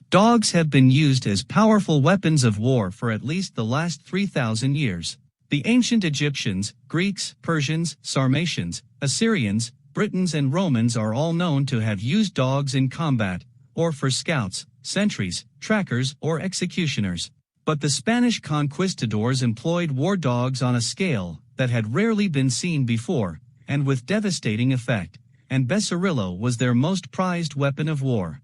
Dogs have been used as powerful weapons of war for at least the last 3,000 years. The ancient Egyptians, Greeks, Persians, Sarmatians, Assyrians, Britons and Romans are all known to have used dogs in combat, or for scouts, sentries, trackers or executioners. But the Spanish conquistadors employed war dogs on a scale that had rarely been seen before, and with devastating effect, and Becerrillo was their most prized weapon of war.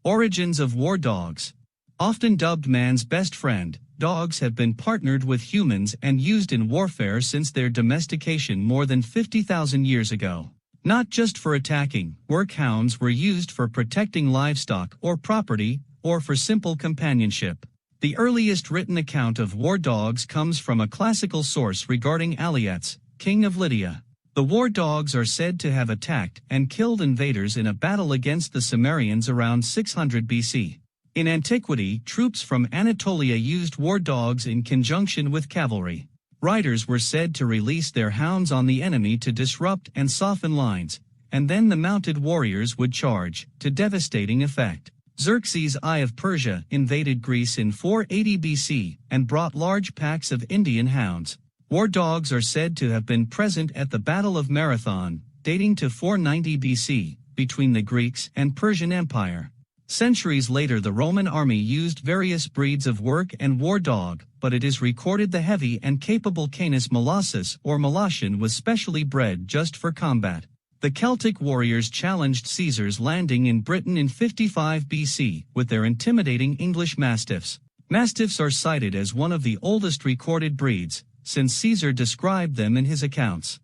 Origins of war dogs. Often dubbed man's best friend, dogs have been partnered with humans and used in warfare since their domestication more than 50,000 years ago. Not just for attacking, work hounds were used for protecting livestock or property, or for simple companionship. The earliest written account of war dogs comes from a classical source regarding Aliots, king of Lydia. The war dogs are said to have attacked and killed invaders in a battle against the Cimmerians around 600 BC. In antiquity, troops from Anatolia used war dogs in conjunction with cavalry. Riders were said to release their hounds on the enemy to disrupt and soften lines, and then the mounted warriors would charge, to devastating effect. Xerxes I of Persia invaded Greece in 480 BC and brought large packs of Indian hounds. War dogs are said to have been present at the Battle of Marathon, dating to 490 BC, between the Greeks and Persian Empire. Centuries later the Roman army used various breeds of work and war dog, but it is recorded the heavy and capable Canis molossus or Molossian was specially bred just for combat. The Celtic warriors challenged Caesar's landing in Britain in 55 BC with their intimidating English mastiffs. Mastiffs are cited as one of the oldest recorded breeds, since Caesar described them in his accounts.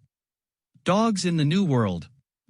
Dogs in the New World.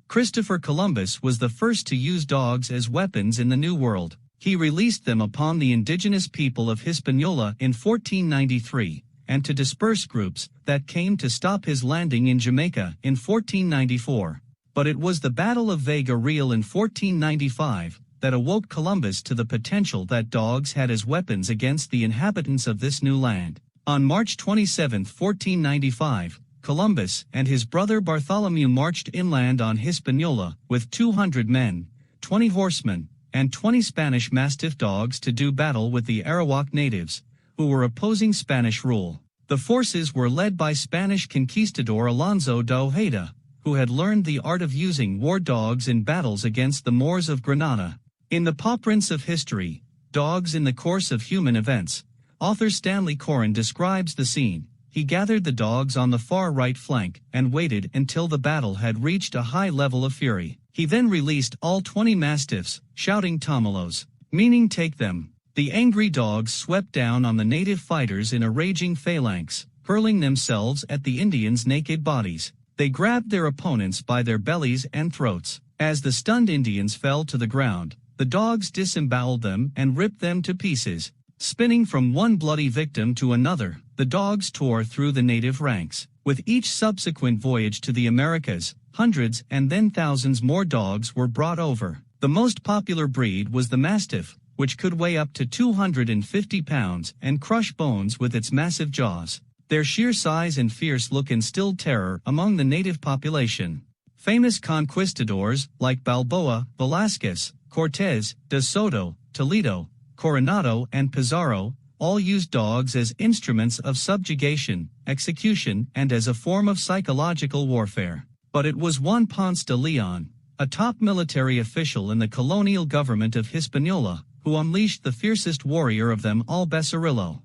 Christopher Columbus was the first to use dogs as weapons in the New World. He released them upon the indigenous people of Hispaniola in 1493, and to disperse groups that came to stop his landing in Jamaica in 1494. But it was the Battle of Vega Real in 1495 that awoke Columbus to the potential that dogs had as weapons against the inhabitants of this new land. On March 27, 1495, Columbus and his brother Bartholomew marched inland on Hispaniola with 200 men, 20 horsemen, and 20 Spanish Mastiff dogs to do battle with the Arawak natives, who were opposing Spanish rule. The forces were led by Spanish conquistador Alonso de Ojeda, who had learned the art of using war dogs in battles against the Moors of Granada. In the Pawprints of History, Dogs in the Course of Human Events, author Stanley Coren describes the scene. He gathered the dogs on the far right flank and waited until the battle had reached a high level of fury. He then released all 20 mastiffs, shouting "Tomalos," meaning take them. The angry dogs swept down on the native fighters in a raging phalanx, hurling themselves at the Indians' naked bodies. They grabbed their opponents by their bellies and throats. As the stunned Indians fell to the ground, the dogs disemboweled them and ripped them to pieces. Spinning from one bloody victim to another, the dogs tore through the native ranks. With each subsequent voyage to the Americas, hundreds and then thousands more dogs were brought over. The most popular breed was the Mastiff, which could weigh up to 250 pounds and crush bones with its massive jaws. Their sheer size and fierce look instilled terror among the native population. Famous conquistadors, like Balboa, Velázquez, Cortés, de Soto, Toledo, Coronado and Pizarro, all used dogs as instruments of subjugation, execution, and as a form of psychological warfare. But it was Juan Ponce de Leon, a top military official in the colonial government of Hispaniola, who unleashed the fiercest warrior of them all, Becerrillo.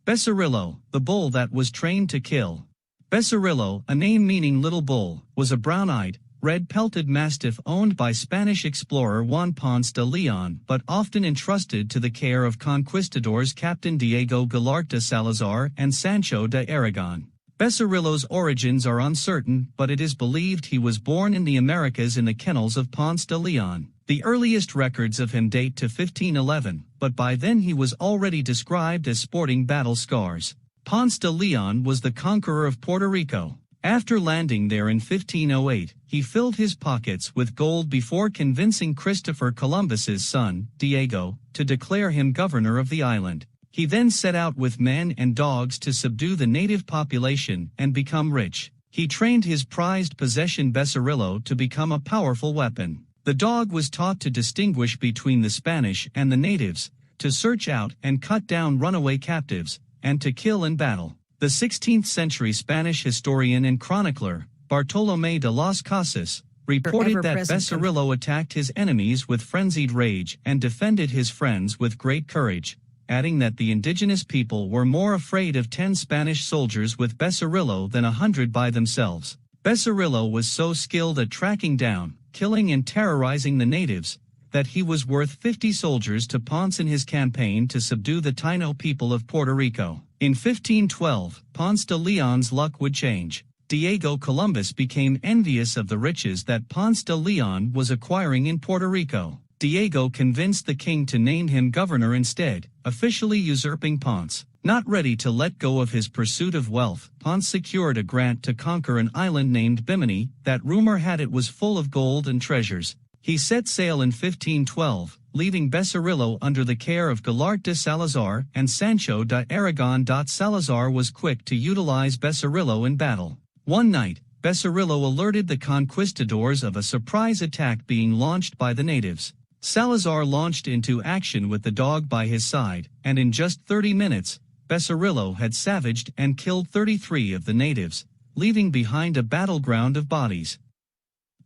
Becerrillo, the bull that was trained to kill. Becerrillo, a name meaning little bull, was a brown-eyed, red-pelted mastiff owned by Spanish explorer Juan Ponce de Leon but often entrusted to the care of conquistadors Captain Diego Galart de Salazar and Sancho de Aragon. Becerrillo's origins are uncertain, but it is believed he was born in the Americas in the kennels of Ponce de Leon. The earliest records of him date to 1511, but by then he was already described as sporting battle scars. Ponce de Leon was the conqueror of Puerto Rico. After landing there in 1508, he filled his pockets with gold before convincing Christopher Columbus's son, Diego, to declare him governor of the island. He then set out with men and dogs to subdue the native population and become rich. He trained his prized possession Becerrillo to become a powerful weapon. The dog was taught to distinguish between the Spanish and the natives, to search out and cut down runaway captives, and to kill in battle. The 16th-century Spanish historian and chronicler, Bartolomé de las Casas, reported that Becerrillo attacked his enemies with frenzied rage and defended his friends with great courage, adding that the indigenous people were more afraid of 10 Spanish soldiers with Becerrillo than 100 by themselves. Becerrillo was so skilled at tracking down, killing and terrorizing the natives, that he was worth 50 soldiers to Ponce in his campaign to subdue the Taino people of Puerto Rico. In 1512, Ponce de Leon's luck would change. Diego Columbus became envious of the riches that Ponce de Leon was acquiring in Puerto Rico. Diego convinced the king to name him governor instead, officially usurping Ponce. Not ready to let go of his pursuit of wealth, Ponce secured a grant to conquer an island named Bimini that rumor had it was full of gold and treasures. He set sail in 1512, leaving Becerrillo under the care of Galart de Salazar and Sancho de Aragon. Salazar was quick to utilize Becerrillo in battle. One night, Becerrillo alerted the conquistadors of a surprise attack being launched by the natives. Salazar launched into action with the dog by his side, and in just 30 minutes, Becerrillo had savaged and killed 33 of the natives, leaving behind a battleground of bodies.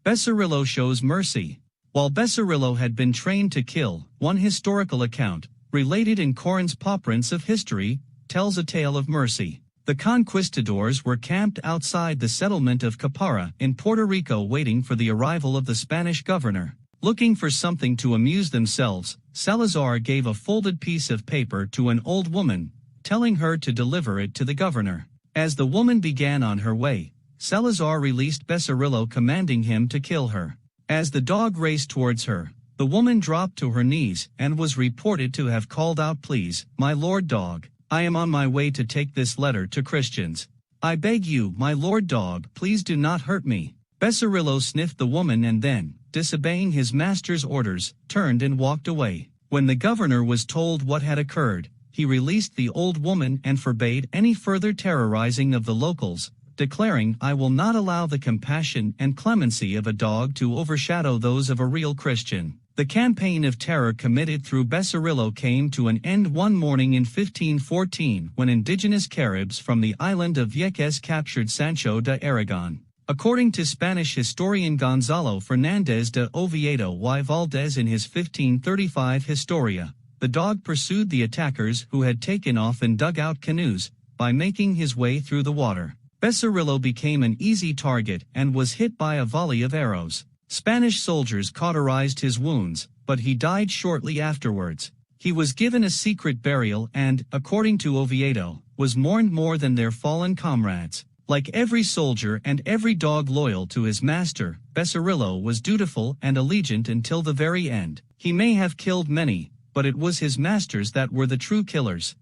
Becerrillo shows mercy. While Becerrillo had been trained to kill, one historical account, related in Corrin's Papyrus of History, tells a tale of mercy. The conquistadors were camped outside the settlement of Capara in Puerto Rico waiting for the arrival of the Spanish governor. Looking for something to amuse themselves, Salazar gave a folded piece of paper to an old woman, telling her to deliver it to the governor. As the woman began on her way, Salazar released Becerrillo, commanding him to kill her. As the dog raced towards her, the woman dropped to her knees and was reported to have called out, "Please, my lord dog, I am on my way to take this letter to Christians. I beg you, my lord dog, please do not hurt me." Becerrillo sniffed the woman and then, disobeying his master's orders, turned and walked away. When the governor was told what had occurred, he released the old woman and forbade any further terrorizing of the locals, declaring, "I will not allow the compassion and clemency of a dog to overshadow those of a real Christian." The campaign of terror committed through Becerrillo came to an end one morning in 1514 when indigenous Caribs from the island of Vieques captured Sancho de Aragon. According to Spanish historian Gonzalo Fernández de Oviedo y Valdez in his 1535 Historia, the dog pursued the attackers who had taken off in dugout canoes, by making his way through the water. Becerrillo became an easy target and was hit by a volley of arrows. Spanish soldiers cauterized his wounds, but he died shortly afterwards. He was given a secret burial and, according to Oviedo, was mourned more than their fallen comrades. Like every soldier and every dog loyal to his master, Becerrillo was dutiful and allegiant until the very end. He may have killed many, but it was his masters that were the true killers.